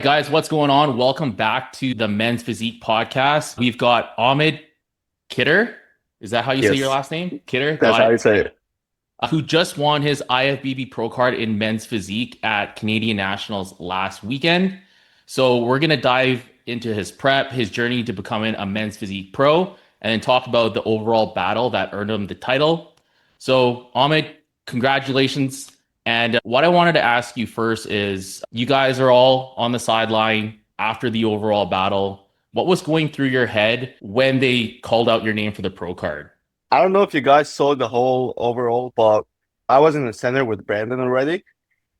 Guys, what's going on? Welcome back to the Men's Physique podcast. We've got Ahmed Kidder. Is that how you say your Yes, last name? Kidder, that's got how it. I say it. Who just won his IFBB Pro card in Men's Physique at Canadian Nationals last weekend. So we're going to dive into his prep, his journey to becoming a Men's Physique Pro, and then talk about the overall battle that earned him the title. So Ahmed, congratulations. And what I wanted to ask you first is you guys are all on the sideline after the overall battle. What was going through your head when they called out your name for the pro card? I don't know if you guys saw the whole overall, but I was in the center with Brandon already.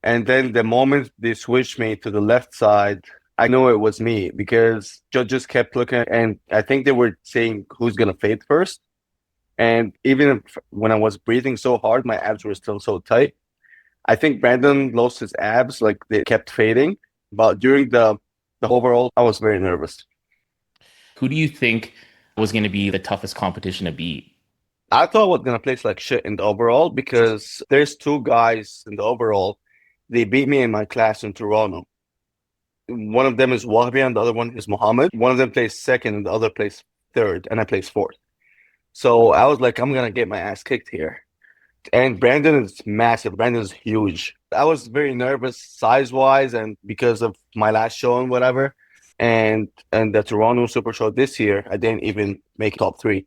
And then the moment they switched me to the left side, I knew it was me because judges kept looking and I think they were saying who's gonna fade first. And even when I was breathing so hard, my abs were still so tight. I think Brandon lost his abs, like they kept fading. But during the overall, I was very nervous. Who do you think was going to be the toughest competition to beat? I thought I was gonna place like shit in the overall because there's two guys in the overall. They beat me in my class in Toronto. One of them is Wahbi and the other one is Mohammed. One of them plays second and the other plays third, and I plays fourth. So I was like, I'm gonna get my ass kicked here. And Brandon is massive. Brandon is huge. I was very nervous size wise and because of my last show and whatever. And the Toronto Super Show this year, I didn't even make top three.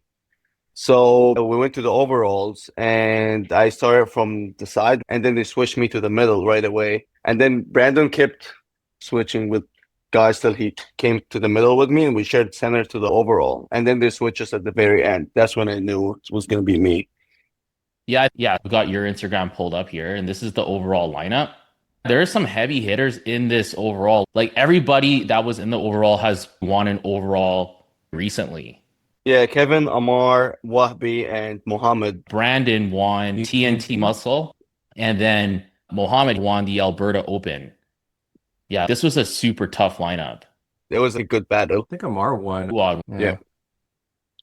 So we went to the overalls and I started from the side and then they switched me to the middle right away. And then Brandon kept switching with guys till he came to the middle with me and we shared center to the overall. And then they switched us at the very end. That's when I knew it was going to be me. Yeah, we got your Instagram pulled up here, and this is the overall lineup. There are some heavy hitters in this overall. Like everybody that was in the overall has won an overall recently. Yeah, Kevin, Amar, Wahbi, and Mohammed. Brandon won TNT Muscle, and then Mohammed won the Alberta Open. Yeah, this was a super tough lineup. It was a good battle. I think Amar won. Well, Yeah.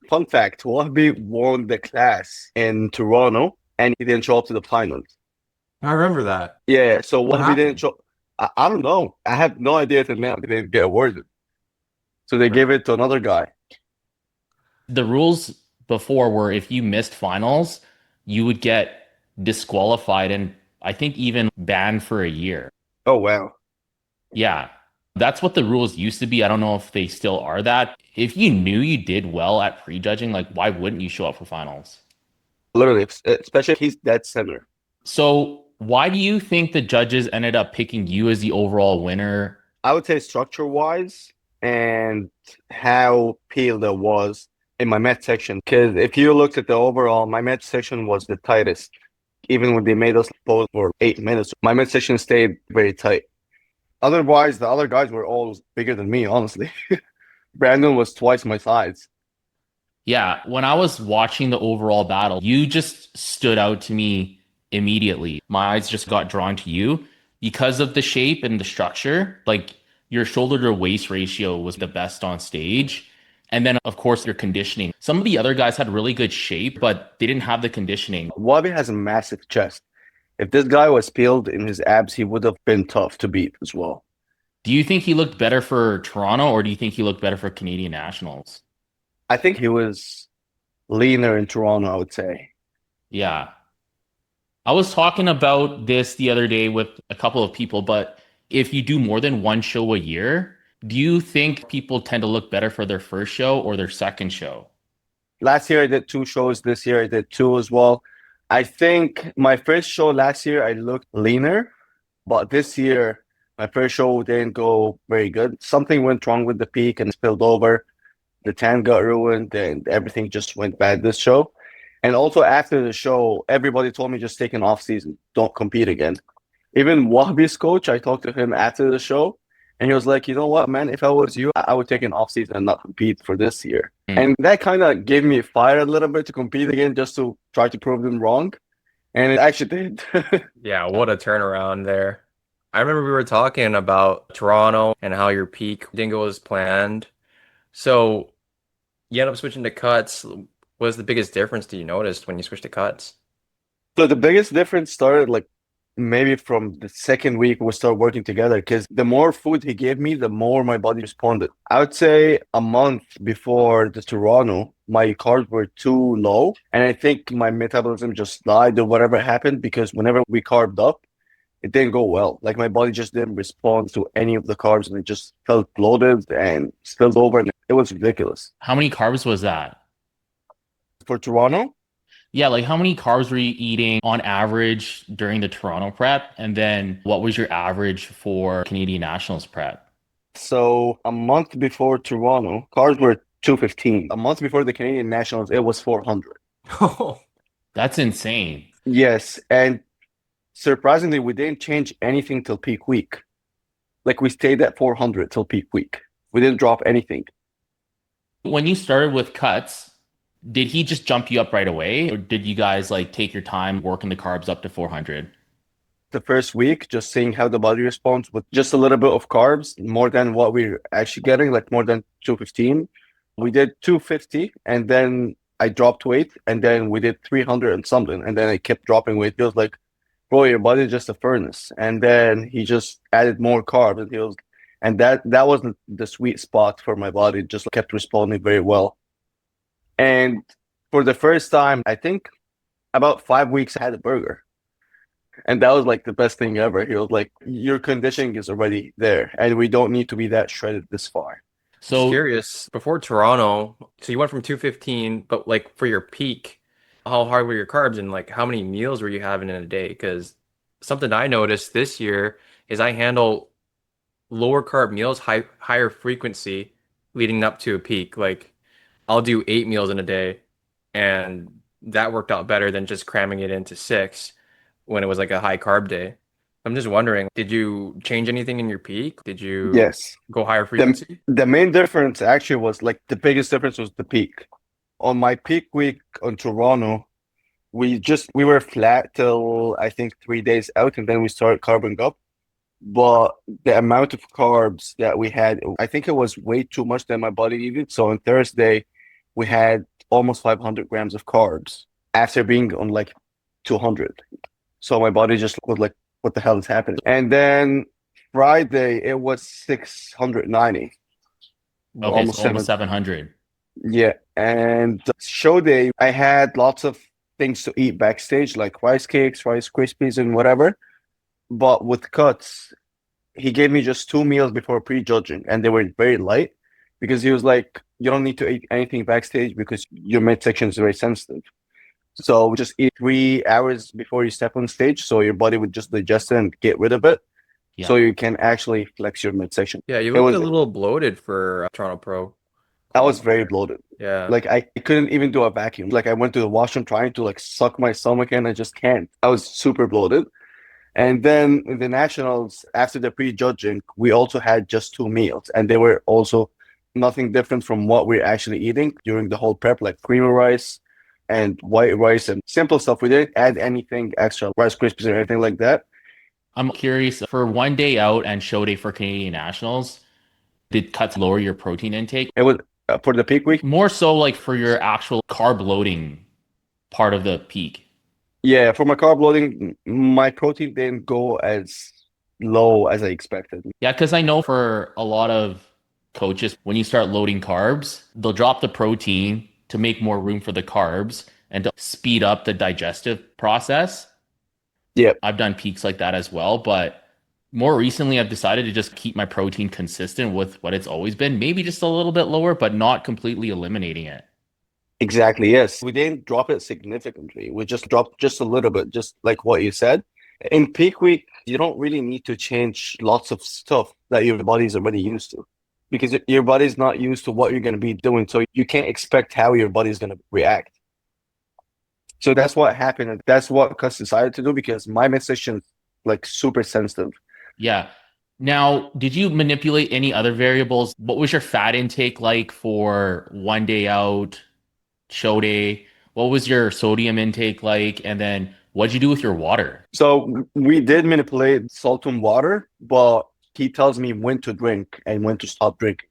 Fun fact, Wahbi won the class in Toronto and he didn't show up to the finals. I remember that. Yeah, so What Wahbi didn't happened? show. I don't know. I have no idea till now. They didn't get awarded. So they gave it to another guy. the rules before were if you missed finals, you would get disqualified and I think even banned for a year. Oh, wow. Yeah, that's what the rules used to be. I don't know if they still are that. If you knew you did well at prejudging, like why wouldn't you show up for finals? Literally, especially if he's dead center. So why do you think the judges ended up picking you as the overall winner? I would say structure-wise and how peeled it was in my med section. Because if you looked at the overall, my med section was the tightest. Even when they made us pose for 8 minutes, my med section stayed very tight. Otherwise, the other guys were all bigger than me, honestly. Brandon was twice my size. Yeah, when I was watching the overall battle, you just stood out to me immediately. My eyes just got drawn to you because of the shape and the structure. Like your shoulder to waist ratio was the best on stage. And then, of course, your conditioning. Some of the other guys had really good shape, but they didn't have the conditioning. Wabi has a massive chest. If this guy was peeled in his abs, he would have been tough to beat as well. Do you think he looked better for Toronto or do you think he looked better for Canadian Nationals? I think he was leaner in Toronto, I would say. Yeah. I was talking about this the other day with a couple of people, but if you do more than one show a year, do you think people tend to look better for their first show or their second show? Last year I did two shows. This year I did two as well. I think my first show last year I looked leaner, but this year my first show didn't go very good. Something went wrong with the peak and spilled over. The tan got ruined and everything just went bad this show. And also after the show, everybody told me just take an off season. Don't compete again. Even Wahbi's coach, I talked to him after the show, and he was like, you know what, man, if I was you, I would take an off season and not compete for this year. And that kind of gave me fire a little bit to compete again, just to try to prove them wrong. And it actually did. Yeah, what a turnaround there. I remember we were talking about Toronto and how your peak didn't go as planned. So you end up switching to cuts. What was the biggest difference do you notice when you switched to cuts? So the biggest difference started like maybe from the second week we started working together, because the more food he gave me, the more my body responded. I would say a month before the Toronto, my carbs were too low, and I think my metabolism just died or whatever happened, because whenever we carved up, it didn't go well. Like my body just didn't respond to any of the carbs, and it just felt bloated and spilled over, and it was ridiculous. How many carbs was that? For Toronto, Yeah, like how many carbs were you eating on average during the Toronto prep? And then what was your average for Canadian Nationals prep? so a month before Toronto, carbs were 215. A month before the Canadian Nationals, it was 400. Oh, That's insane. Yes, and surprisingly, we didn't change anything till peak week. Like we stayed at 400 till peak week. We didn't drop anything. When you started with cuts, did he just jump you up right away? Or did you guys like take your time working the carbs up to 400? The first week, just seeing how the body responds with just a little bit of carbs, more than what we're actually getting, like more than 215. We did 250, and then I dropped weight, and then we did 300 and something, and then I kept dropping weight. He was like, bro, your body's just a furnace. And then he just added more carbs, and and that wasn't the sweet spot for my body. It just kept responding very well. And for the first time, I think about 5 weeks, I had a burger. And that was like the best thing ever. He was like, your conditioning is already there, and we don't need to be that shredded this far. just So curious. Before Toronto, so you went from 215, but like for your peak, how hard were your carbs and like how many meals were you having in a day? Because something I noticed this year is I handle lower carb meals, higher frequency leading up to a peak. Like I'll do 8 meals in a day, and that worked out better than just cramming it into six when it was like a high carb day. I'm just wondering, did you change anything in your peak? Did you Yes. go higher The frequency? the main difference actually was like the biggest difference was the peak. On my peak week on Toronto, we were flat till I think 3 days out, and then we started carbing up. But the amount of carbs that we had, I think it was way too much than my body needed. So on Thursday, we had almost 500 grams of carbs after being on like 200. So my body just was like, what the hell is happening? And then Friday, it was 690, okay, almost so almost 7. 700. Yeah. And show day, I had lots of things to eat backstage, like rice cakes, Rice Krispies, and whatever. But with cuts, he gave me just 2 meals before prejudging, and they were very light, because he was like, you don't need to eat anything backstage because your midsection is very sensitive. So just eat 3 hours before you step on stage, so your body would just digest it and get rid of it, Yeah. so you can actually flex your midsection. Yeah, you It looked was a little bloated for Toronto Pro I was very qualifier. bloated. Yeah. Like I couldn't even do a vacuum. Like I went to the washroom trying to like suck my stomach in, I just can't. I was super bloated. And then in the nationals, after the pre-judging, we also had just 2 meals, and they were also nothing different from what we're actually eating during the whole prep, like creamy rice and white rice and simple stuff. We didn't add anything extra, Rice Krispies or anything like that. I'm curious for one day out and show day for Canadian Nationals, did cuts lower your protein intake? It was for the peak week. More so like for your actual carb loading part of the peak. Yeah, for my carb loading, my protein didn't go as low as I expected. Yeah, because I know for a lot of coaches, when you start loading carbs, they'll drop the protein to make more room for the carbs and to speed up the digestive process. Yeah, I've done peaks like that as well, but more recently I've decided to just keep my protein consistent with what it's always been, maybe just a little bit lower, but not completely eliminating it. exactly. Yes. We didn't drop it significantly. We just dropped just a little bit, just like what you said. In peak week, you don't really need to change lots of stuff that your body's already used to, because your body's not used to what you're going to be doing. So you can't expect how your body's going to react. So that's what happened. And that's what Cus decided to do, because my midsection is like super sensitive. Yeah. Now, did you manipulate any other variables? What was your fat intake like for one day out, show day? What was your sodium intake like? And then what'd you do with your water? So we did manipulate salt and water, but he tells me when to drink and when to stop drinking,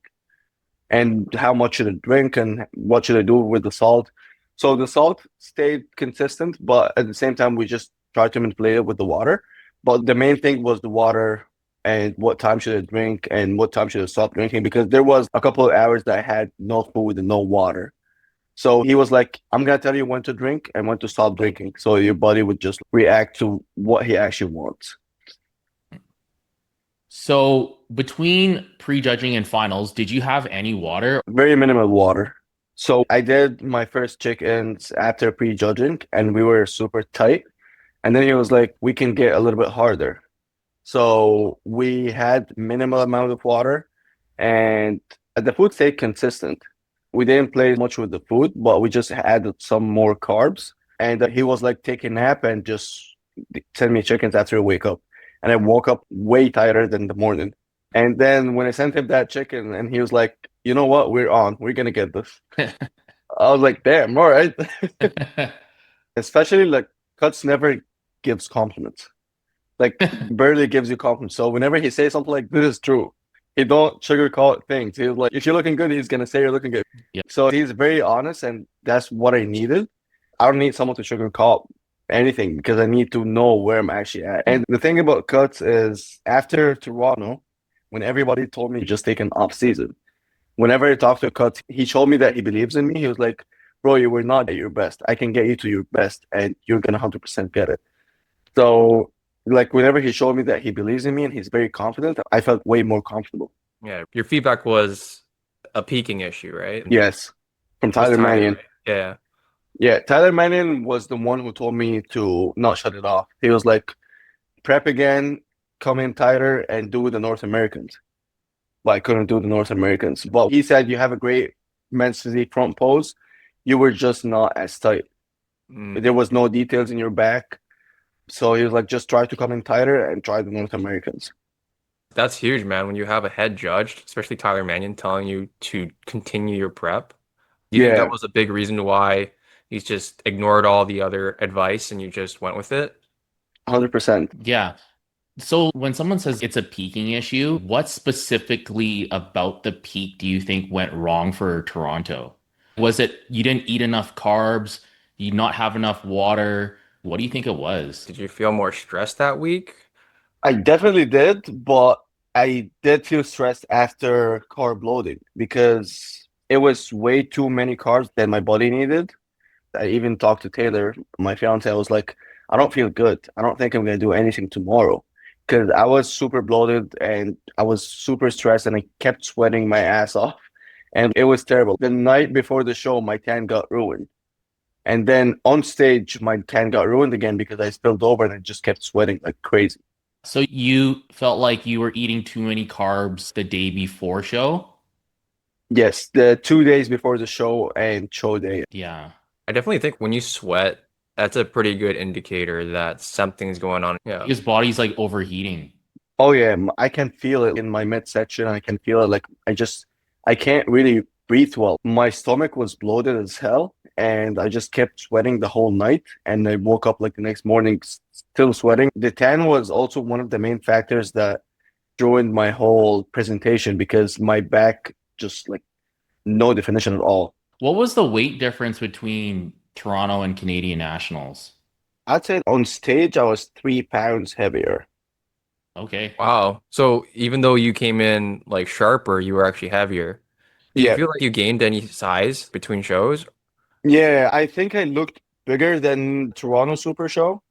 and how much should I drink and what should I do with the salt. So the salt stayed consistent, but at the same time, we just tried to manipulate it with the water. But the main thing was the water and what time should I drink and what time should I stop drinking, because there was a couple of hours that I had no food and no water. So he was like, I'm gonna tell you when to drink and when to stop drinking. So your body would just react to what he actually wants. So between prejudging and finals, did you have any water? Very minimal water. So I did my first chickens after prejudging and we were super tight. And then he was like, we can get a little bit harder. So we had minimal amount of water and the food stayed consistent. We didn't play much with the food, but we just added some more carbs. And he was like, take a nap and just send me chickens after I wake up. And I woke up way tighter than the morning. And then when I sent him that chicken, and he was like, you know what? We're on. We're gonna get this. I was like, damn, all right. Especially like Cuts never gives compliments. Like barely gives you compliments. So whenever he says something like this is true, he don't sugarcoat things. He's like, if you're looking good, he's gonna say you're looking good. Yeah. So he's very honest, and that's what I needed. I don't need someone to sugarcoat anything because I need to know where I'm actually at. And the thing about Cuts is after Toronto, when everybody told me just take an off season, whenever I talked to Cuts, he showed me that he believes in me. He was like, bro, you were not at your best. I can get you to your best and you're gonna 100% get it. So like whenever he showed me that he believes in me and he's very confident, I felt way more comfortable. Yeah, your feedback was a peaking issue, right? Yes. From Tyler Mannion. Right? Yeah. Yeah, Tyler Mannion was the one who told me to not shut it off. He was like, prep again, come in tighter and do the North Americans. But I couldn't do the North Americans. But he said you have a great men's physique front pose. You were just not as tight. There was no details in your back. So he was like, just try to come in tighter and try the North Americans. That's huge, man. When you have a head judge, especially Tyler Mannion, telling you to continue your prep, do you think Yeah, that was a big reason why he's just ignored all the other advice and you just went with it? 100%. Yeah. So when someone says it's a peaking issue, what specifically about the peak do you think went wrong for Toronto? Was it you didn't eat enough carbs? You not have enough water? What do you think it was? Did you feel more stressed that week? I definitely did, but I did feel stressed after carb loading because it was way too many carbs than my body needed. I even talked to Taylor, my fiance. I was like, I don't feel good. I don't think I'm gonna do anything tomorrow because I was super bloated and I was super stressed and I kept sweating my ass off and it was terrible. The night before the show, my tan got ruined. And then on stage, my tan got ruined again because I spilled over and I just kept sweating like crazy. So you felt like you were eating too many carbs the day before show? Yes, the 2 days before the show and show day. Yeah. I definitely think when you sweat, that's a pretty good indicator that something's going on. Yeah. His body's like overheating. Oh yeah, I can feel it in my midsection. I can feel it like I can't really breathe well. My stomach was bloated as hell, and I just kept sweating the whole night. And I woke up like the next morning still sweating. The tan was also one of the main factors that ruined my whole presentation because my back just like no definition at all. What was the weight difference between Toronto and Canadian Nationals? I'd say on stage I was 3 pounds heavier. Okay. Wow. So even though you came in like sharper, you were actually heavier. Do you Yeah, feel like you gained any size between shows? yeah, I think I looked bigger than Toronto Super Show.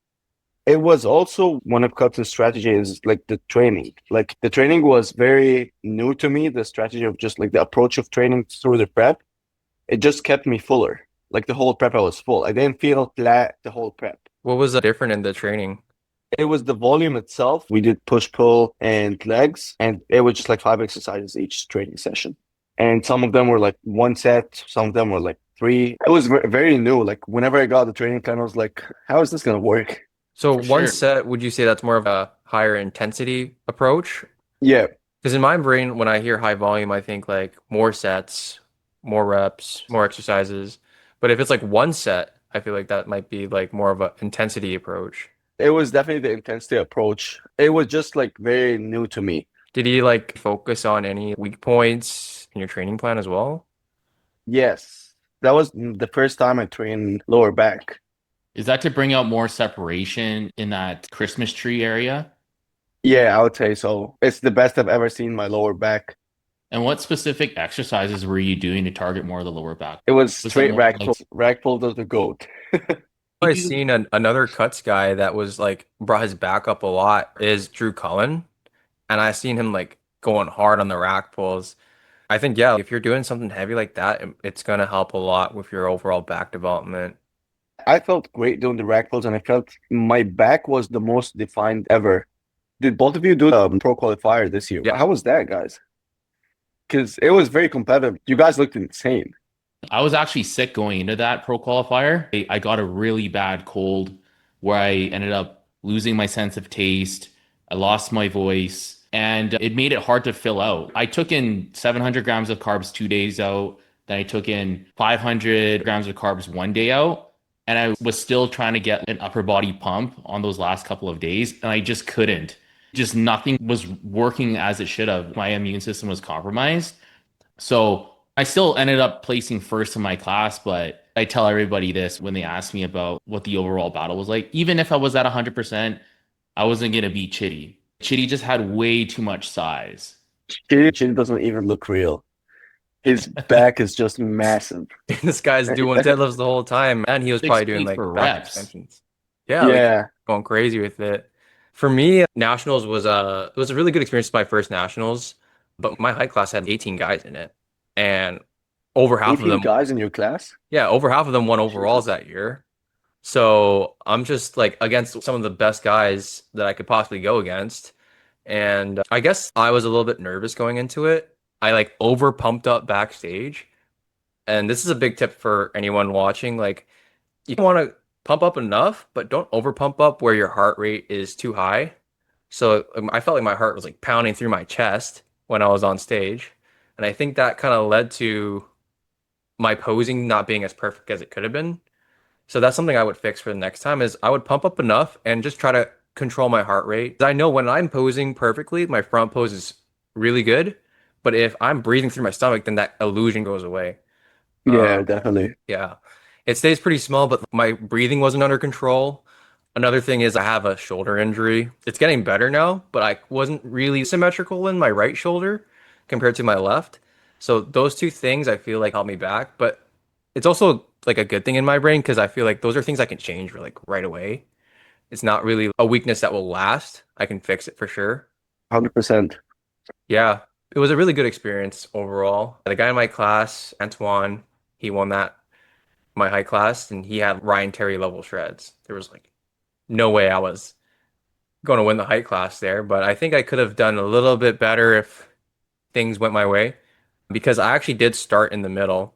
It was also one of Cutler's strategies, like the training. Like the training was very new to me, the strategy of just like the approach of training through the prep. It just kept me fuller. Like the whole prep, I was full. I didn't feel flat the whole prep. What was different in the training? It was the volume itself. We did push, pull, and legs, and it was just like 5 exercises each training session. And some of them were like one set, some of them were like three. It was very new. Like whenever I got the training plan, I was like, how is this gonna work? So For one sure. set, would you say that's more of a higher intensity approach? Yeah, Because in my brain, when I hear high volume, I think like more sets, more reps, more exercises. But if it's like one set, I feel like that might be like more of an intensity approach. it was definitely the intensity approach. It was just like very new to me. Did he like focus on any weak points in your training plan as well? Yes, that was the first time I trained lower back. Is that to bring out more separation in that Christmas tree area? Yeah, I would say so. It's the best I've ever seen my lower back. And what specific exercises were you doing to target more of the lower back? It was Was it straight more rack like pull. Rack pull does the goat. I you seen another cuts guy that was like brought his back up a lot is Drew Cullen, and I seen him like going hard on the rack pulls. I think yeah, if you're doing something heavy like that, it's gonna help a lot with your overall back development. I felt great doing the rack pulls, and I felt my back was the most defined ever. Did both of you do the pro qualifier this year? Yeah, How was that, guys? Because it was very competitive. You guys looked insane. I was actually sick going into that pro qualifier. I got a really bad cold where I ended up losing my sense of taste. I lost my voice and it made it hard to fill out. I took in 700 grams of carbs 2 days out. Then I took in 500 grams of carbs 1 day out. And I was still trying to get an upper body pump on those last couple of days. And I just couldn't. Just nothing was working as it should have. My immune system was compromised. So I still ended up placing first in my class, but I tell everybody this when they ask me about what the overall battle was like. Even if I was at 100%, I wasn't going to beat Chitty. Chitty just had way too much size. Chin doesn't even look real. His back is just massive. this guy's doing deadlifts the whole time, and he was Six probably doing plates like for back reps. extensions. Yeah, like Yeah, going crazy with it. For me, nationals was a really good experience. My first nationals, but my height class had 18 guys in it, and over half of 18 them, guys in your class? yeah, over half of them won overalls Jesus. that year. So I'm just like against some of the best guys that I could possibly go against. And I guess I was a little bit nervous going into it. I like over pumped up backstage. And this is a big tip for anyone watching. Like you want to pump up enough, but don't over pump up where your heart rate is too high. So I felt like my heart was like pounding through my chest when I was on stage. And I think that kind of led to my posing not being as perfect as it could have been. So that's something I would fix for the next time is I would pump up enough and just try to control my heart rate. I know when I'm posing perfectly, my front pose is really good. But if I'm breathing through my stomach, then that illusion goes away. Yeah, definitely. Yeah. It stays pretty small, but my breathing wasn't under control. Another thing is I have a shoulder injury. It's getting better now, but I wasn't really symmetrical in my right shoulder compared to my left. So those two things I feel like helped me back, but it's also like a good thing in my brain because I feel like those are things I can change like right away. It's not really a weakness that will last. I can fix it for sure. 100%. Yeah, it was a really good experience overall. The guy in my class, Antoine, he won that my high class and he had Ryan Terry level shreds. There was like no way I was going to win the height class there, but I think I could have done a little bit better if things went my way because I actually did start in the middle.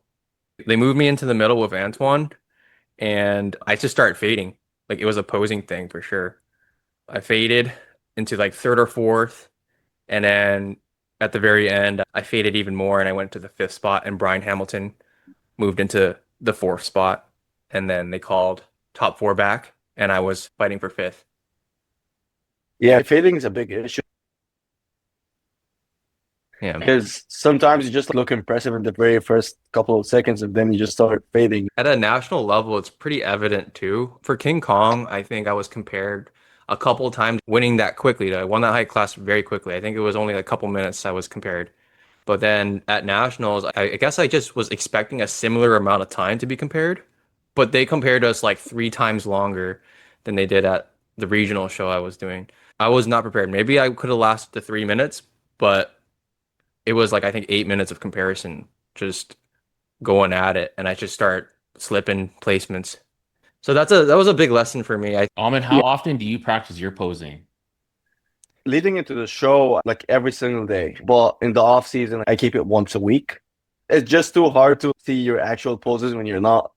They moved me into the middle with Antoine and I just started fading. Like it was a posing thing for sure. I faded into like third or fourth, and then at the very end, I faded even more and I went to the fifth spot, and Brian Hamilton moved into the fourth spot. And then they called top four back, and I was fighting for fifth. Yeah, fading is a big issue Yeah. because sometimes you just look impressive in the very first couple of seconds and then you just start fading. At a national level, it's pretty evident too. For King Kong, I think I was compared a couple of times winning that quickly. I won that height class very quickly. I think it was only a couple minutes I was compared. But then at nationals, I guess I just was expecting a similar amount of time to be compared, but they compared us like 3 times longer than they did at the regional show I was doing. I was not prepared. Maybe I could have lasted the 3 minutes, but it was like I think 8 minutes of comparison, just going at it, and I just start slipping placements. So that was a big lesson for me. Ahmed, Yeah, how often do you practice your posing? leading into the show like every single day, but in the off season, I keep it once a week. It's just too hard to see your actual poses when you're not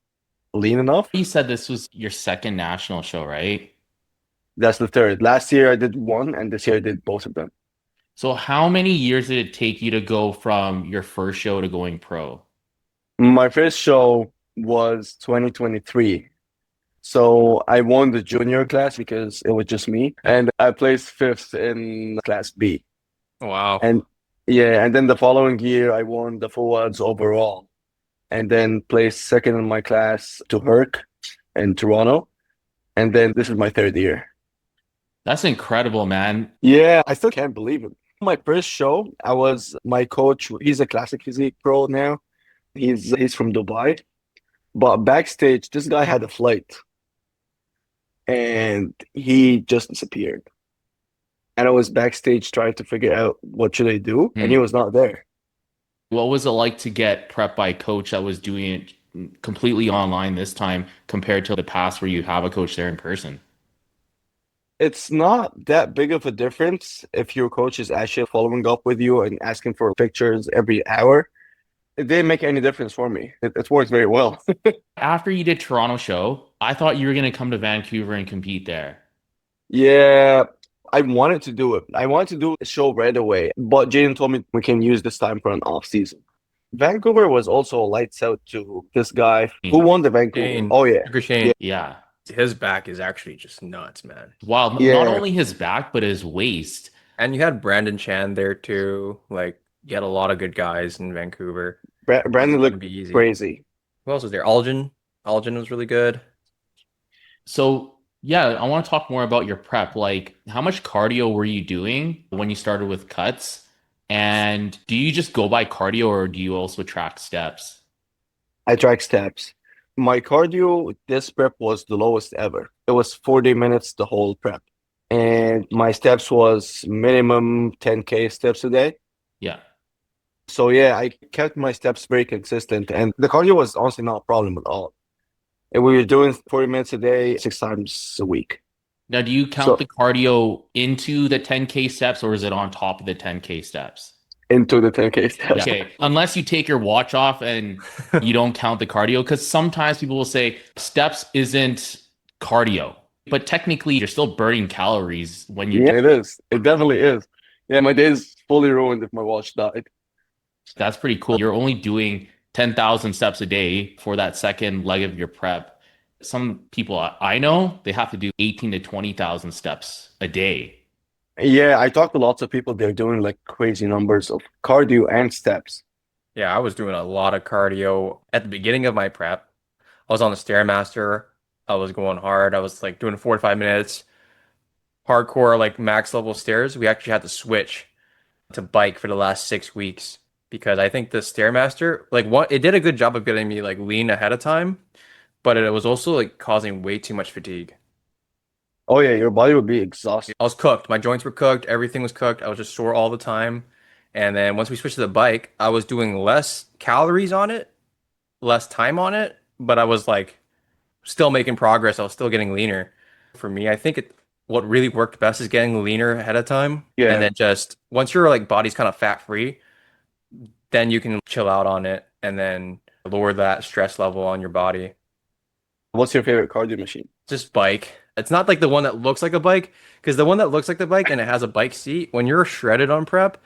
lean enough. You said this was your second national show, right? That's the third. Last year I did one, and this year I did both of them. So how many years did it take you to go from your first show to going pro? My first show was 2023. So I won the junior class because it was just me, and I placed fifth in class B. Wow. And yeah, and then the following year I won the full odds overall, and then placed second in my class to Herc in Toronto. And then this is my third year. That's incredible, man. Yeah, I still can't believe it. My first show, my coach, he's a classic physique pro now. He's from Dubai. But backstage, this guy had a flight and he just disappeared. And I was backstage trying to figure out what should I do, and he was not there. What was it like to get prepped by a coach that was doing it completely online this time compared to the past where you have a coach there in person? It's not that big of a difference if your coach is actually following up with you and asking for pictures every hour. It didn't make any difference for me. It worked very well. After you did Toronto show, I thought you were going to come to Vancouver and compete there. Yeah, I wanted to do it. I wanted to do a show right away, but Jaden told me we can use this time for an off season. Vancouver was also lights out to this guy who won the Vancouver. Shane. Oh yeah, Shane. Yeah. His back is actually just nuts, man. Wow. Yeah. Not only his back, but his waist. And you had Brandon Chan there too. Like, you had a lot of good guys in Vancouver. Brandon It's looked gonna be easy. crazy. Who else was there? Algin. Algin was really good. So, yeah, I want to talk more about your prep. Like, how much cardio were you doing when you started with cuts? And do you just go by cardio or do you also track steps? I track steps. My cardio this prep was the lowest ever. It was 40 minutes the whole prep. And my steps was minimum 10K steps a day. Yeah. So yeah, I kept my steps very consistent, and the cardio was honestly not a problem at all. And we were doing 40 minutes a day, 6 times a week. Now, do you count the cardio into the 10K steps or is it on top of the 10K steps? Into the 10K steps. Okay, unless you take your watch off and you don't count the cardio, because sometimes people will say steps isn't cardio, but technically you're still burning calories when you. Yeah, it is. It definitely is. Yeah, my day is fully ruined if my watch died. That's pretty cool. You're only doing 10,000 steps a day for that second leg of your prep. Some people I know, they have to do 18 to 20,000 steps a day. Yeah, I talked to lots of people. They're doing like crazy numbers of cardio and steps. Yeah, I was doing a lot of cardio at the beginning of my prep. I was on the Stairmaster. I was going hard. I was like doing 45 minutes. Hardcore, like max level stairs. We actually had to switch to bike for the last 6 weeks because I think the Stairmaster, it did a good job of getting me like lean ahead of time, but it was also like causing way too much fatigue. Oh yeah, your body would be exhausted. I was cooked. My joints were cooked. Everything was cooked. I was just sore all the time. And then once we switched to the bike, I was doing less calories on it, less time on it, but I was like still making progress. I was still getting leaner. For me, I think what really worked best is getting leaner ahead of time. Yeah. And then just once your like body's kind of fat free, then you can chill out on it and then lower that stress level on your body. What's your favorite cardio machine? Just bike. It's not like the one that looks like a bike, because the one that looks like the bike and it has a bike seat, when you're shredded on prep,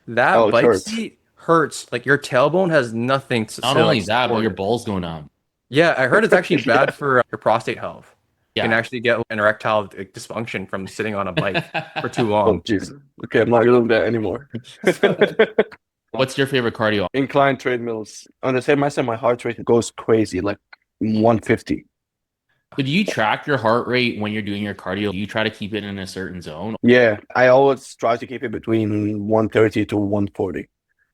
that bike seat hurts. Like your tailbone has nothing to Not only that, but your balls going up. Yeah, I heard it's actually bad for your prostate health. Yeah. You can actually get an erectile dysfunction from sitting on a bike for too Oh, long. jeez. Okay, I'm not doing that anymore. What's your favorite cardio? Incline treadmills. On the same message, my heart rate goes crazy, like 150. Do you track your heart rate when you're doing your cardio? Do you try to keep it in a certain zone? Yeah, I always try to keep it between 130 to 140.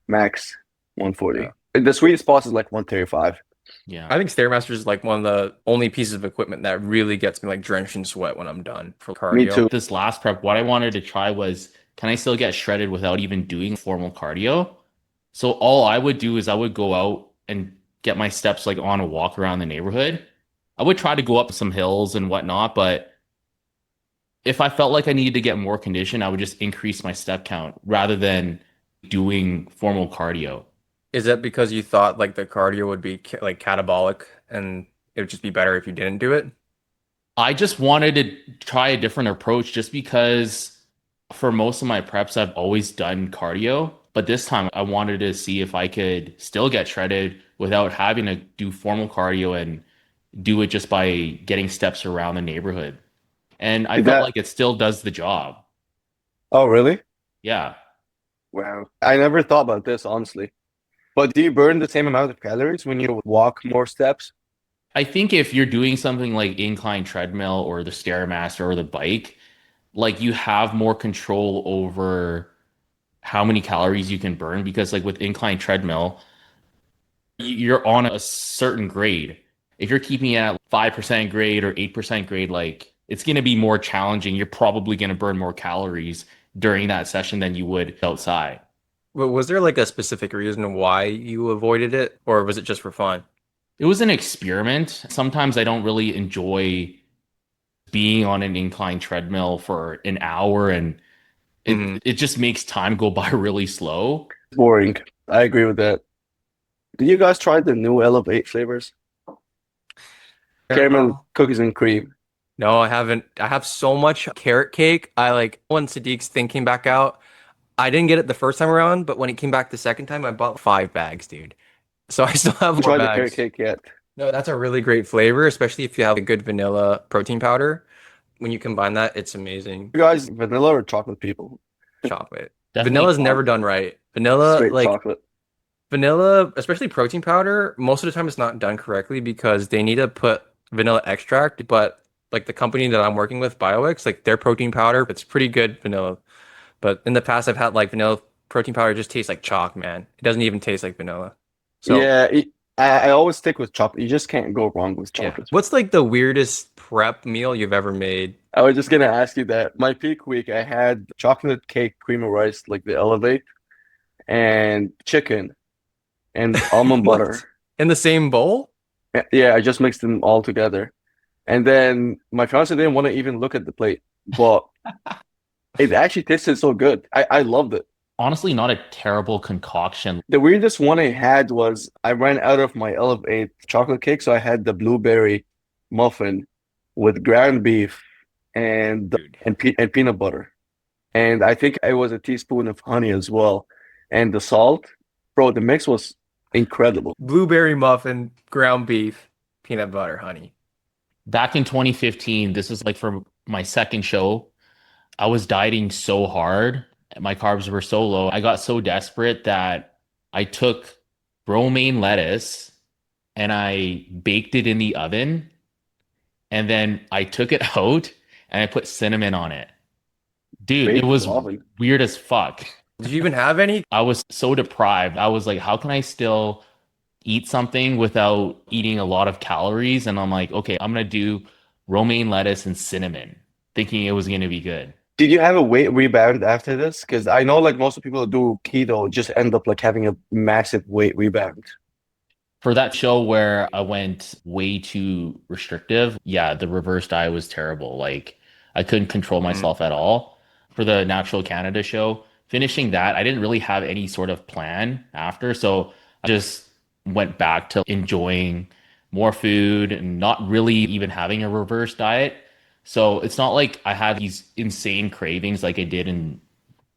Max 140. Yeah. The sweet spot is like 135. Yeah. I think Stairmaster is like one of the only pieces of equipment that really gets me like drenched in sweat when I'm done for cardio. Me too. This last prep, what I wanted to try was, can I still get shredded without even doing formal cardio? So all I would do is I would go out and get my steps like on a walk around the neighborhood. I would try to go up some hills and whatnot, but if I felt like I needed to get more condition, I would just increase my step count rather than doing formal cardio. Is that because you thought like the cardio would be like catabolic and it would just be better if you didn't do it? I just wanted to try a different approach just because for most of my preps, I've always done cardio. But this time I wanted to see if I could still get shredded without having to do formal cardio and do it just by getting steps around the neighborhood. And I felt like it still does the job. Oh, really? Yeah. Wow. I never thought about this, honestly. But do you burn the same amount of calories when you walk more steps? I think if you're doing something like incline treadmill or the Stairmaster or the bike, like you have more control over how many calories you can burn because like with incline treadmill, you're on a certain grade. If you're keeping it at 5% grade or 8% grade, like it's going to be more challenging. You're probably going to burn more calories during that session than you would outside. But was there like a specific reason why you avoided it, or was it just for fun? It was an experiment. Sometimes I don't really enjoy being on an incline treadmill for an hour and Hmm. it just makes time go by really slow. Boring. I agree with that. Did you guys try the new Elevate flavors? Caramel cookies and cream. No, I haven't. I have so much carrot cake. I like when Sadiq's thing came back out. I didn't get it the first time around, but when it came back the second time, I bought 5 bags, dude. So I still have You more tried the carrot bags. cake yet? No, that's a really great flavor, especially if you have a good vanilla protein powder. When you combine that, it's amazing. You guys, vanilla or chocolate people? Chocolate. Definitely Vanilla's never Chocolate. done right. Vanilla, Straight like chocolate. vanilla, especially protein powder, most of the time it's not done correctly because they need to put vanilla extract, but like the company that I'm working with, BioX, like their protein powder, it's pretty good vanilla. But in the past, I've had like vanilla protein powder just tastes like chalk, man. It doesn't even taste like vanilla. So Yeah, I always stick with chocolate. You just can't go wrong with yeah. chocolate. What's like the weirdest prep meal you've ever made? I was just gonna ask you that. My peak week, I had chocolate cake, cream of rice, like the Elevate, and chicken and almond What? butter. In the same bowl? Yeah, I just mixed them all together. And then my fiance didn't want to even look at the plate, but it actually tasted so good. I loved it. honestly not a terrible concoction. The weirdest one I had was I ran out of my Elevate chocolate cake, so I had the blueberry muffin with ground beef and Dude. and peanut butter. And I think it was a teaspoon of honey as well. And the salt, bro, the mix was incredible. Blueberry muffin, ground beef, peanut butter, honey. Back in 2015, this was like for my second show. I was dieting so hard. My carbs were so low. I got so desperate that I took romaine lettuce and I baked it in the oven. And then I took it out and I put cinnamon on it. Dude, it Baked was oven. weird as fuck. Did you even have any? I was so deprived. I was like, how can I still eat something without eating a lot of calories? And I'm like, okay, I'm gonna do romaine lettuce and cinnamon, thinking it was gonna be good. Did you have a weight rebound after this? Because I know like most of people who do keto just end up like having a massive weight rebound. For that show where I went way too restrictive, yeah, the reverse diet was terrible. Like I couldn't control Mm. myself at all. For the Natural Canada show, finishing that, I didn't really have any sort of plan after. So I just went back to enjoying more food and not really even having a reverse diet. So it's not like I had these insane cravings like I did in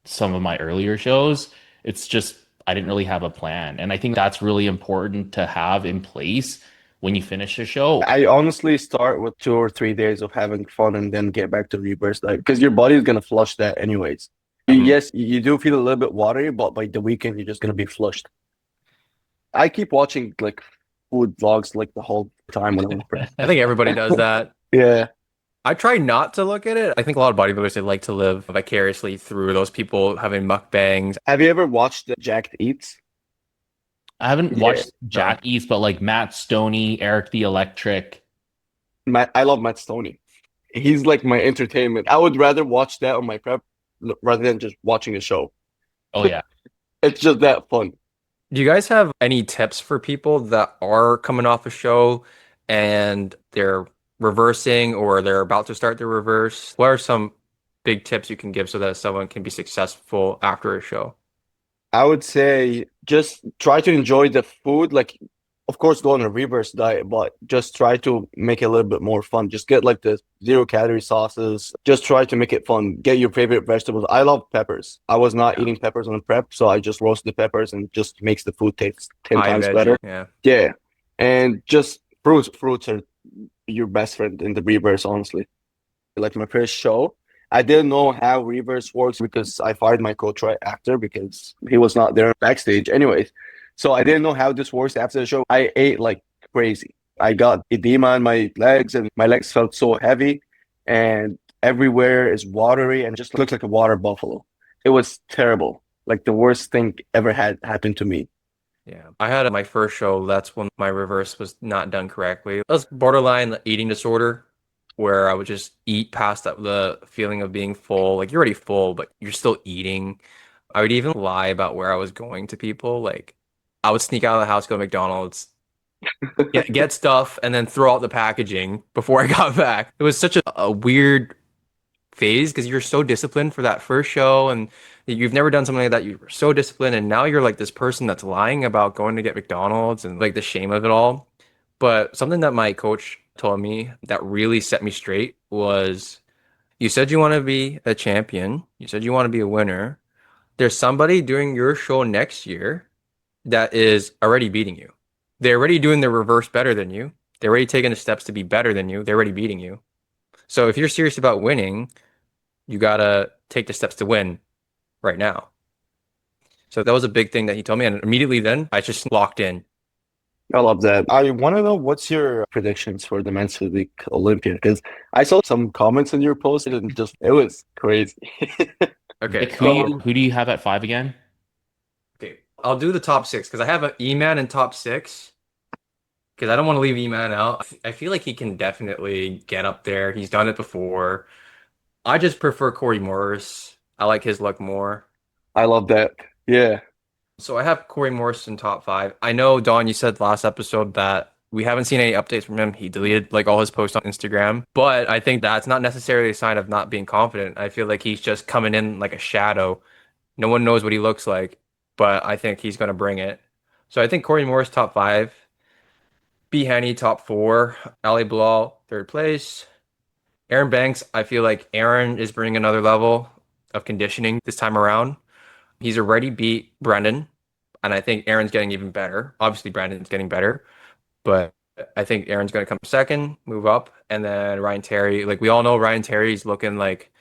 some of my earlier shows. It's just I didn't really have a plan. And I think that's really important to have in place when you finish a show. I honestly start with 2 or 3 days of having fun and then get back to reverse diet because your body is gonna flush that anyways. Mhm. Yes, you do feel a little bit watery, but by the weekend you're just gonna be flushed. I keep watching like food vlogs like the whole time when I'm prep. I think everybody does that. Yeah. I try not to look at it. I think a lot of bodybuilders they like to live vicariously through those people having mukbangs. Have you ever watched Jacked Eats? I haven't Yeah. watched Jack East, but like Matt Stoney, Eric the Electric. I love Matt Stoney. He's like my entertainment. I would rather watch that on my prep rather than just watching a show. Oh yeah. It's just that fun. Do you guys have any tips for people that are coming off a show and they're reversing or they're about to start the reverse? What are some big tips you can give so that someone can be successful after a show? I would say just try to enjoy the food. Like, of course, go on a reverse diet, but just try to make it a little bit more fun. Just get like the 0 calorie sauces. Just try to make it fun. Get your favorite vegetables. I love peppers. I was not Yeah. eating peppers on prep, so I just roast the peppers and just makes the food taste 10 High times veggie, better. yeah. Yeah. And just fruits are your best friend in the reverse, honestly. Like my first show, I didn't know how reverse works because I fired my coach right after because he was not there backstage. Anyways, so I didn't know how this works after the show. I ate like crazy. I got edema in my legs and my legs felt so heavy and everywhere is watery and just looks like a water buffalo. It was terrible. Like the worst thing ever had happened to me. Yeah, I had my first show. That's when my reverse was not done correctly. It was borderline eating disorder, where I would just eat past the feeling of being full. Like you're already full, but you're still eating. I would even lie about where I was going to people. Like I would sneak out of the house, go to McDonald's, get stuff, and then throw out the packaging before I got back. It was such a weird phase because you're so disciplined for that first show and you've never done something like that. You were so disciplined, and now you're like this person that's lying about going to get McDonald's and like the shame of it all. But something that my coach told me that really set me straight was, you said you want to be a champion. You said you want to be a winner. There's somebody doing your show next year that is already beating you. They're already doing the reverse better than you. They're already taking the steps to be better than you. They're already beating you. So if you're serious about winning, you gotta take the steps to win right now. So that was a big thing that he told me, and immediately then I just locked in. I love that. I want to know what's your predictions for the men's physique Olympia because I saw some comments in your post and just it was crazy. Okay, Nick, who do you have at 5 again? okay, I'll do the top six because I have an E-Man in top six because I don't want to leave E-Man out. I feel like he can definitely get up there. He's done it before. I just prefer Corey Morris. I like his look more. I love that. Yeah. So I have Corey Morris in top five. I know, Don, you said last episode that we haven't seen any updates from him. He deleted like all his posts on Instagram, but I think that's not necessarily a sign of not being confident. I feel like he's just coming in like a shadow. No one knows what he looks like, but I think he's going to bring it. So I think Corey Morris top five, B. Henny top four, Ali Bilal third place. Aaron Banks, I feel like Aaron is bringing another level of conditioning this time around. He's already beat Brendan, and I think Aaron's getting even better. Obviously, Brandon's getting better, but I think Aaron's going to come second, move up, and then Ryan Terry. Like we all know, Ryan Terry's looking like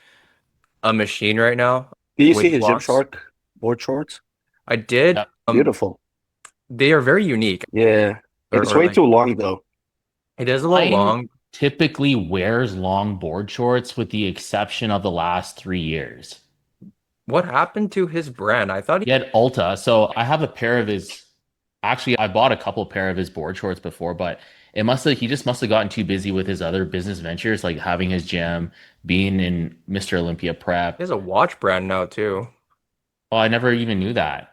a machine right now. Do you With see his blocks. Gymshark board shorts? I did. Yeah. Beautiful. They are very unique. Yeah. It's way too long though. It is a little Ryan long. typically wears long board shorts with the exception of the last 3 years. What happened to his brand? I thought He had Ulta. So I have a pair of his, actually, I bought a couple pair of his board shorts before, but he just must have gotten too busy with his other business ventures, like having his gym, being in Mr. Olympia Prep. he has a watch brand now too. Oh, I never even knew that.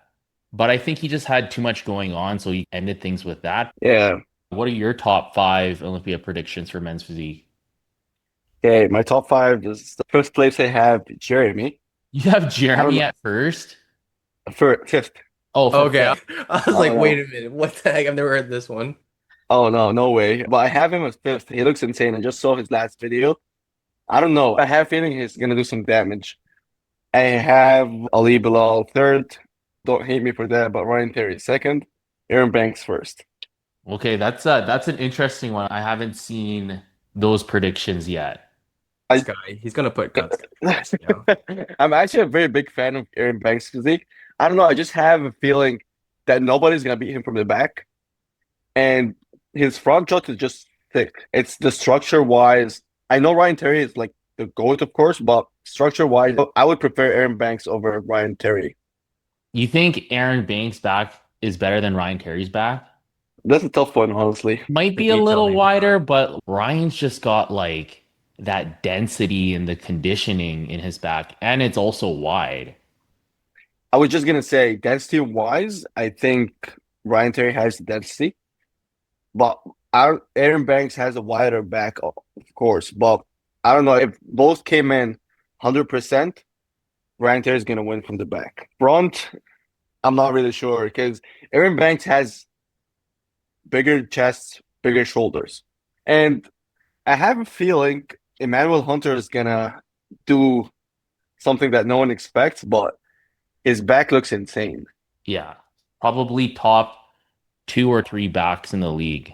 But I think he just had too much going on, so he ended things with that. Yeah. What are your top 5 Olympia predictions for men's physique? Okay, my top five is the first place I have Jeremy. You have I don't Jeremy know. at first? For fifth. Oh, for Okay. fifth. I was Oh, like, no. wait a minute. What the heck? I've never heard this one. Oh no, no way. But I have him as fifth. He looks insane. I just saw his last video. I don't know. I have a feeling he's gonna do some damage. I have Ali Bilal third. Don't hate me for that, but Ryan Terry second. Aaron Banks first. Okay, that's an interesting one. I haven't seen those predictions yet. This guy, he's gonna put guts. I'm actually a very big fan of Aaron Banks' physique. I don't know. I just have a feeling that nobody's gonna beat him from the back, and his front shot is just thick. It's the structure wise. I know Ryan Terry is like the GOAT, of course, but structure wise, I would prefer Aaron Banks over Ryan Terry. You think Aaron Banks' back is better than Ryan Terry's back? That's a tough one, honestly. Might be a little wider, but Ryan's just got like that density and the conditioning in his back, and it's also wide. I was just gonna say, density wise, I think Ryan Terry has the density, but Aaron Banks has a wider back, of course. But I don't know if both came in 100%. Ryan Terry is gonna win from the back. Front, I'm not really sure because Aaron Banks has bigger chest, bigger shoulders, and I have a feeling Emmanuel Hunter is gonna do something that no one expects, but his back looks insane. Yeah, probably top 2 or 3 backs in the league.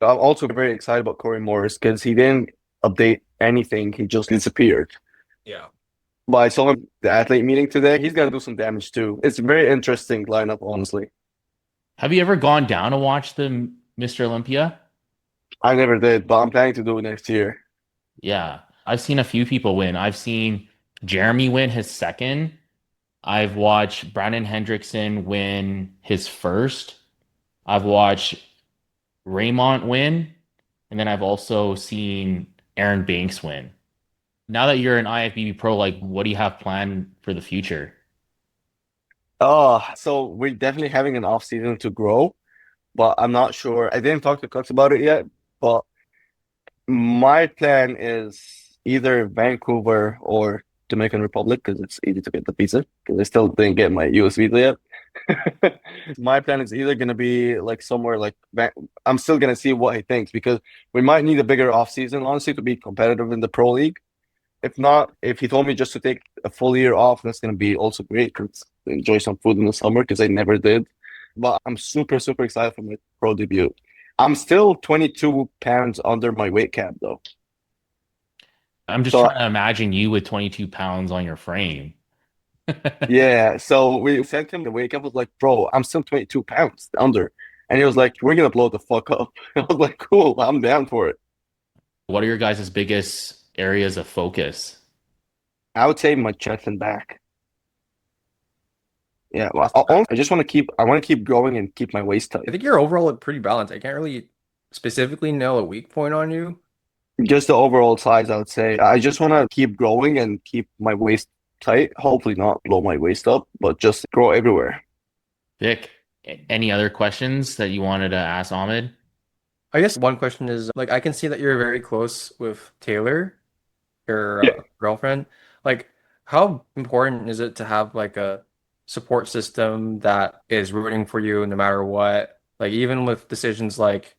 I'm also very excited about Corey Morris because he didn't update anything. He just disappeared. Yeah. But I saw him at the athlete meeting today. He's gonna do some damage too. It's a very interesting lineup, honestly. Have you ever gone down to watch the Mr. Olympia? I never did, but I'm planning to do it next year. Yeah. I've seen a few people win. I've seen Jeremy win his second. I've watched Brandon Hendrickson win his first. I've watched Raymond win. And then I've also seen Aaron Banks win. Now that you're an IFBB pro, like what do you have planned for the future? Oh, so we're definitely having an off season to grow, but I'm not sure. I didn't talk to Cuts about it yet, but my plan is either Vancouver or Dominican Republic because it's easy to get the visa because I still didn't get my US visa yet. My plan is either gonna be like somewhere like I'm still gonna see what he thinks because we might need a bigger off season, honestly, to be competitive in the pro league. If not, if he told me just to take a full year off, that's gonna be also great because enjoy some food in the summer because I never did. But I'm super, super excited for my pro debut. I'm still 22 pounds under my weight cap though. I'm just So trying to imagine you with 22 pounds on your frame. yeah, so we sent him the weight cap was like, bro, I'm still 22 pounds under. And he was like, we're gonna blow the fuck up. I was like, cool, I'm down for it. What are your guys' biggest areas of focus? I would say my chest and back. Yeah, well, I just I want to keep growing and keep my waist tight. I think you're overall pretty balanced. I can't really specifically nail a weak point on you. Just the overall size, I would say. I just want to keep growing and keep my waist tight. Hopefully not blow my waist up, but just grow everywhere. Vic, any other questions that you wanted to ask Ahmed? I guess one question is like I can see that you're very close with Taylor, your Yeah. girlfriend. Like, how important is it to have like a support system that is rooting for you no matter what? Like, even with decisions like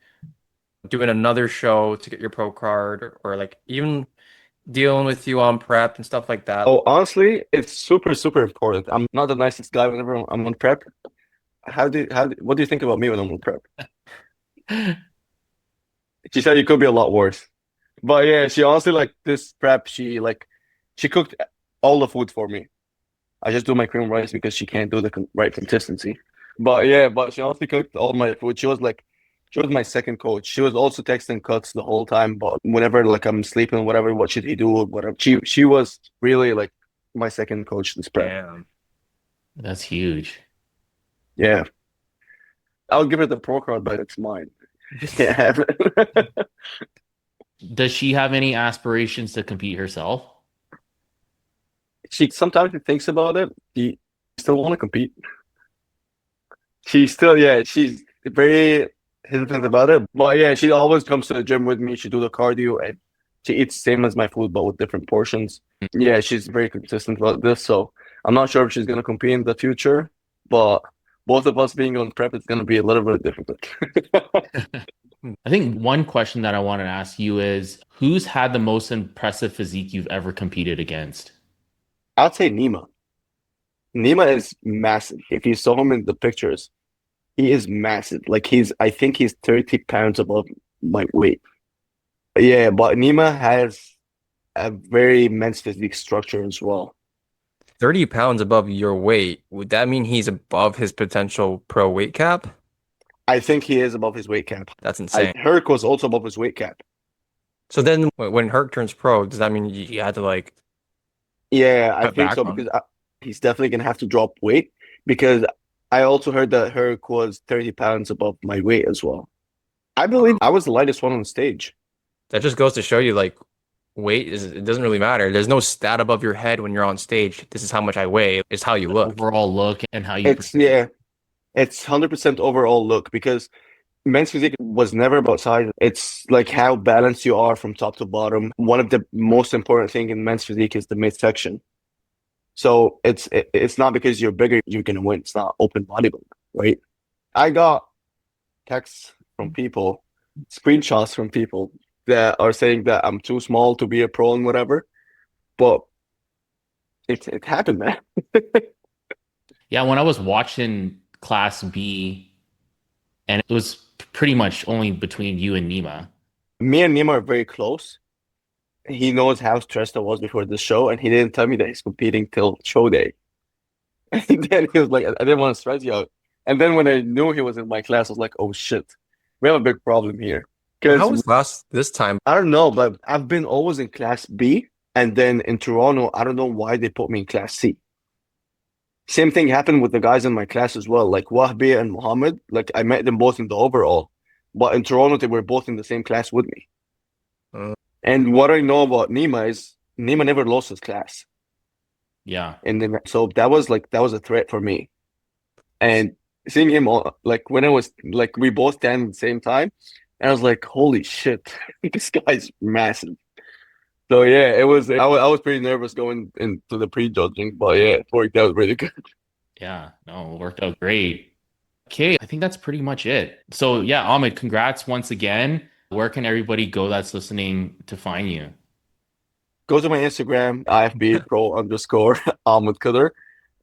doing another show to get your pro card, or like even dealing with you on prep and stuff like that. Oh, honestly, it's super, super important. I'm not the nicest guy whenever I'm on prep. What do you think about me when I'm on prep? She said you could be a lot worse. But yeah, she honestly like this prep, she cooked all the food for me. I just do my cream rice because she can't do the right consistency. But yeah, but she honestly cooked all my food. She was my second coach. She was also texting cuts the whole time. But whenever like I'm sleeping, whatever, what should he do, whatever. She was really like my second coach this prep. Damn. That's huge. Yeah, I'll give her the pro card, but it's mine. Yeah. Does she have any aspirations to compete herself? She sometimes thinks about it. She still want to compete. She still, yeah, she's very hesitant about it. But yeah, she always comes to the gym with me. She do the cardio and she eats same as my food, but with different portions. Yeah, she's very consistent about this. So I'm not sure if she's gonna compete in the future, but both of us being on prep, it's gonna be a little bit difficult. I think one question that I wanted to ask you is who's had the most impressive physique you've ever competed against? I'd say Nima. Nima is massive. If you saw him in the pictures, he is massive. I think he's 30 pounds above my weight. Yeah, but Nima has a very men's physique structure as well. 30 pounds above your weight. Would that mean he's above his potential pro weight cap? I think he is above his weight cap. That's insane. Herc was also above his weight cap. So then when Herc turns pro, does that mean you had to like Yeah, I cut think back so on? because he's definitely gonna have to drop weight because I also heard that Herc was 30 pounds above my weight as well. I believe I was the lightest one on the stage. That just goes to show you like weight is it doesn't really matter. There's no stat above your head when you're on stage. This is how much I weigh. It's how you look. Overall look and how you It's 100% overall look because men's physique was never about size. It's like how balanced you are from top to bottom. One of the most important thing in men's physique is the midsection. So it's not because you're bigger you're gonna win. It's not open bodybuilding, right? I got texts from people, screenshots from people that are saying that I'm too small to be a pro and whatever. But it happened, man. Yeah, when I was watching Class B, and it was pretty much only between you and Nima. Me and Nima are very close. He knows how stressed I was before the show, and he didn't tell me that he's competing till show day. And then he was like, I didn't want to stress you out. And then when I knew he was in my class, I was like, oh shit, we have a big problem here. How Because was last this time? I don't know, but I've been always in class B, and then in Toronto, I don't know why they put me in class C. Same thing happened with the guys in my class as well, like Wahbi and Mohammed. Like I met them both in the overall, but in Toronto they were both in the same class with me. Uh, And what I know about Nima is Nima never lost his class, Yeah. and then so that was a threat for me. And seeing him like when I was like we both stand at the same time, and I was like, holy shit, this guy's massive. So yeah, I was pretty nervous going into the pre-judging, but yeah, it worked out really good. Yeah. No, it worked out great. Okay, I think that's pretty much it. So yeah, Ahmed, congrats once again. Where can everybody go that's listening to find you? Go to my Instagram, IFBB Pro _ Ahmed Kidder.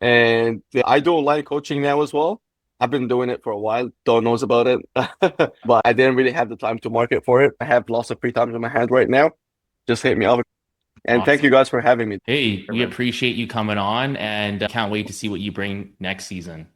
And I do online coaching now as well. I've been doing it for a while. Don knows about it, but I didn't really have the time to market for it. I have lots of free time in my hand right now. Just hit me up. And thank Awesome. you guys for having me. Hey, we man. appreciate you coming on and can't wait to see what you bring next season.